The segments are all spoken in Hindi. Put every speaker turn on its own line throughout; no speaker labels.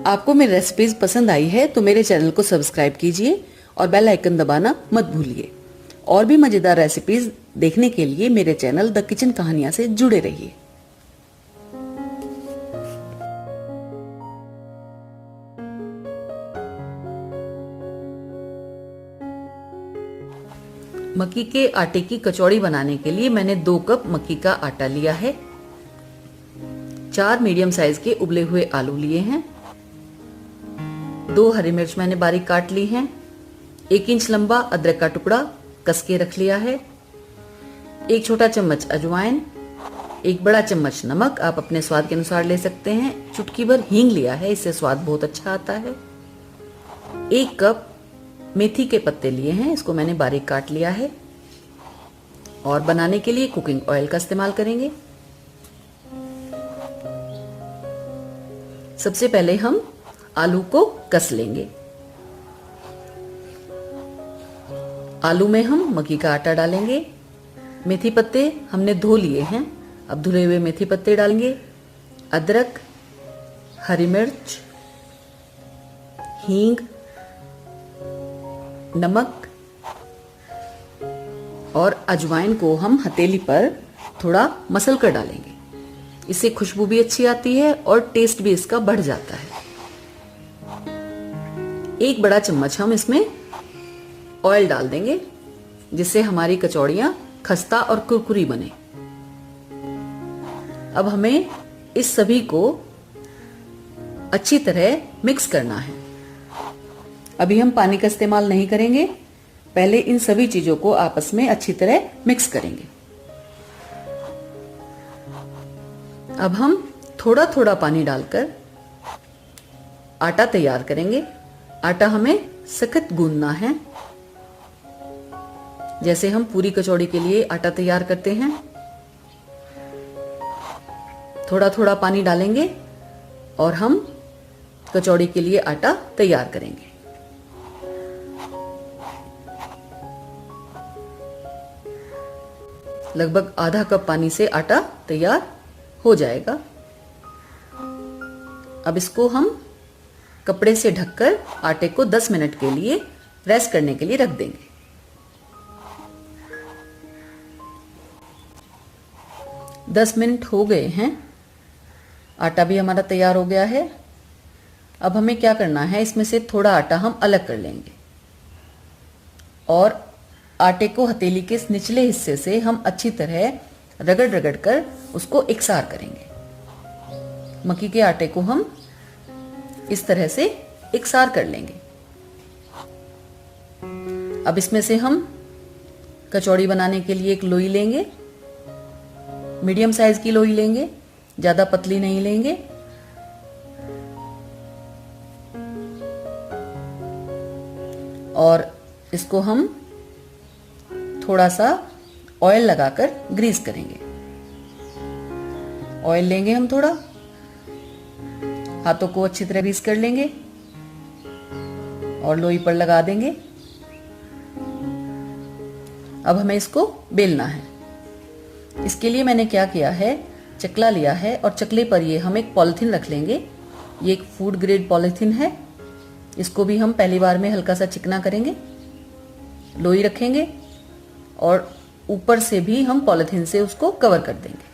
आपको मेरी रेसिपीज पसंद आई है तो मेरे चैनल को सब्सक्राइब कीजिए और बेल आइकन दबाना मत भूलिए। और भी मजेदार रेसिपीज देखने के लिए मेरे चैनल द किचन कहानियां से जुड़े रहिए। मक्की के आटे की कचौड़ी बनाने के लिए मैंने 2 कप मक्की का आटा लिया है। 4 मीडियम साइज के उबले हुए आलू लिए हैं। 2 हरी मिर्च मैंने बारीक काट ली हैं। 1 इंच लंबा अदरक का टुकड़ा कस के रख लिया है। 1 छोटा चम्मच अजवाइन, 1 बड़ा चम्मच नमक, आप अपने स्वाद के अनुसार ले सकते हैं। चुटकी भर हींग लिया है, इससे स्वाद बहुत अच्छा आता है। 1 कप मेथी के पत्ते लिए हैं, इसको मैंने बारीक काट लिया है। और बनाने के लिए कुकिंग ऑयल का इस्तेमाल करेंगे। सबसे पहले हम आलू को कस लेंगे। आलू में हम मक्की का आटा डालेंगे। मेथी पत्ते हमने धो लिए हैं, अब धुले हुए मेथी पत्ते डालेंगे। अदरक, हरी मिर्च, हींग, नमक और अजवाइन को हम हथेली पर थोड़ा मसल कर डालेंगे। इससे खुशबू भी अच्छी आती है और टेस्ट भी इसका बढ़ जाता है। 1 बड़ा चम्मच हम इसमें ऑयल डाल देंगे, जिससे हमारी कचौड़ियां खस्ता और कुरकुरी बने। अब हमें इस सभी को अच्छी तरह मिक्स करना है। अभी हम पानी का इस्तेमाल नहीं करेंगे, पहले इन सभी चीजों को आपस में अच्छी तरह मिक्स करेंगे। अब हम थोड़ा थोड़ा पानी डालकर आटा तैयार करेंगे। आटा हमें सख्त गूंदना है, जैसे हम पूरी कचौड़ी के लिए आटा तैयार करते हैं। थोड़ा थोड़ा पानी डालेंगे और हम कचौड़ी के लिए आटा तैयार करेंगे। लगभग आधा कप पानी से आटा तैयार हो जाएगा। अब इसको हम कपड़े से ढककर आटे को 10 मिनट के लिए रेस्ट करने के लिए रख देंगे। दस मिनट हो गए हैं, आटा भी हमारा तैयार हो गया है। अब हमें क्या करना है, इसमें से थोड़ा आटा हम अलग कर लेंगे और आटे को हथेली के निचले हिस्से से हम अच्छी तरह रगड़ रगड़ कर उसको एकसार करेंगे। मक्की के आटे को हम इस तरह से एकसार कर लेंगे। अब इसमें से हम कचौड़ी बनाने के लिए एक लोई लेंगे। मीडियम साइज की लोई लेंगे, ज्यादा पतली नहीं लेंगे। और इसको हम थोड़ा सा ऑयल लगाकर ग्रीस करेंगे। ऑयल लेंगे हम थोड़ा, हाथों को अच्छी तरह ग्रीस कर लेंगे और लोई पर लगा देंगे। अब हमें इसको बेलना है। इसके लिए मैंने क्या किया है, चकला लिया है और चकले पर ये हम एक पॉलिथीन रख लेंगे। ये एक फूड ग्रेड पॉलिथीन है। इसको भी हम पहली बार में हल्का सा चिकना करेंगे। लोई रखेंगे और ऊपर से भी हम पॉलिथीन से उसको कवर कर देंगे।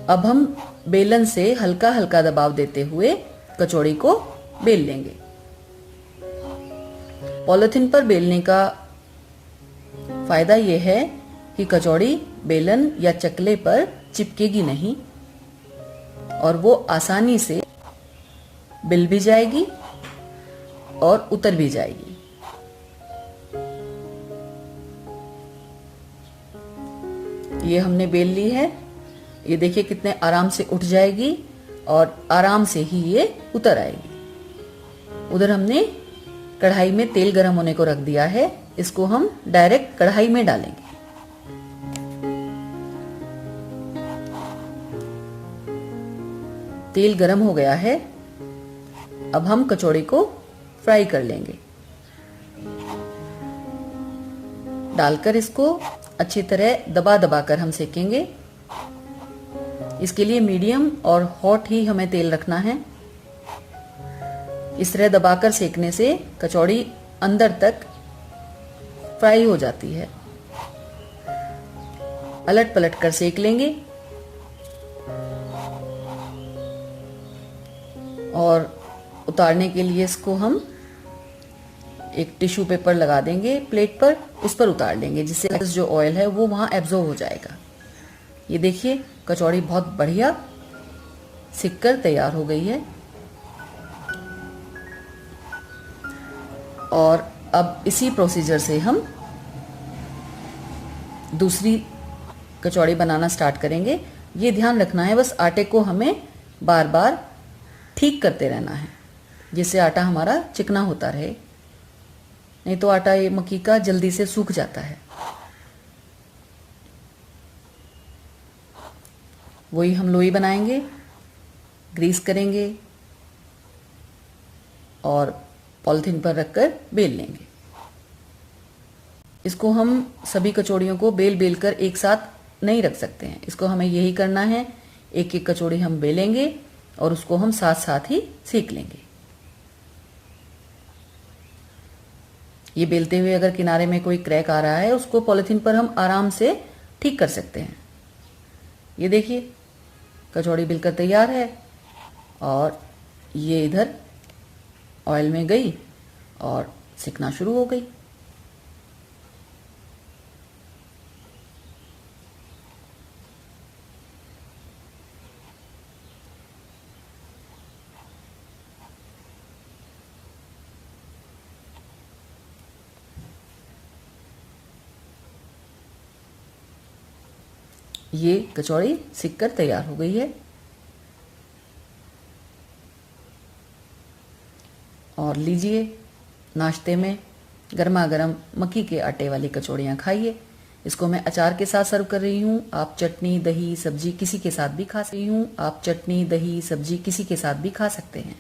अब हम बेलन से हल्का हल्का दबाव देते हुए कचौड़ी को बेल लेंगे। पॉलिथीन पर बेलने का फायदा यह है कि कचौड़ी बेलन या चकले पर चिपकेगी नहीं और वो आसानी से बिल भी जाएगी और उतर भी जाएगी। ये हमने बेल ली है। ये देखिए कितने आराम से उठ जाएगी और आराम से ही ये उतर आएगी। उधर हमने कढ़ाई में तेल गरम होने को रख दिया है। इसको हम डायरेक्ट कढ़ाई में डालेंगे। तेल गरम हो गया है। अब हम कचौड़ी को फ्राई कर लेंगे। डालकर इसको अच्छी तरह दबा दबा कर हम सेकेंगे। इसके लिए मीडियम और हॉट ही हमें तेल रखना है। इस तरह दबाकर सेकने से कचौड़ी अंदर तक फ्राई हो जाती है। अलट पलट कर सेक लेंगे और उतारने के लिए इसको हम एक टिश्यू पेपर लगा देंगे प्लेट पर, उस पर उतार लेंगे, जिससे जो ऑयल है वो वहां एब्जॉर्ब हो जाएगा। ये देखिए कचौड़ी बहुत बढ़िया सिक कर तैयार हो गई है। और अब इसी प्रोसीजर से हम दूसरी कचौड़ी बनाना स्टार्ट करेंगे। ये ध्यान रखना है बस आटे को हमें बार बार ठीक करते रहना है, जिससे आटा हमारा चिकना होता रहे, नहीं तो आटा ये मक्की का जल्दी से सूख जाता है। वही हम लोई बनाएंगे, ग्रीस करेंगे और पॉलिथीन पर रखकर बेल लेंगे। इसको हम सभी कचौड़ियों को बेल बेल कर एक साथ नहीं रख सकते हैं, इसको हमें यही करना है, एक एक कचौड़ी हम बेलेंगे और उसको हम साथ साथ ही सेक लेंगे। ये बेलते हुए अगर किनारे में कोई क्रैक आ रहा है उसको पॉलिथीन पर हम आराम से ठीक कर सकते हैं। ये देखिए कचौड़ी बिलकर तैयार है और ये इधर ऑयल में गई और सिकना शुरू हो गई। ये कचौड़ी सिक कर तैयार हो गई है और लीजिए नाश्ते में गर्मा गर्म मक्की के आटे वाली कचौड़ियाँ खाइए। इसको मैं अचार के साथ सर्व कर रही हूँ, आप चटनी दही सब्जी किसी के साथ भी खा सकते हैं।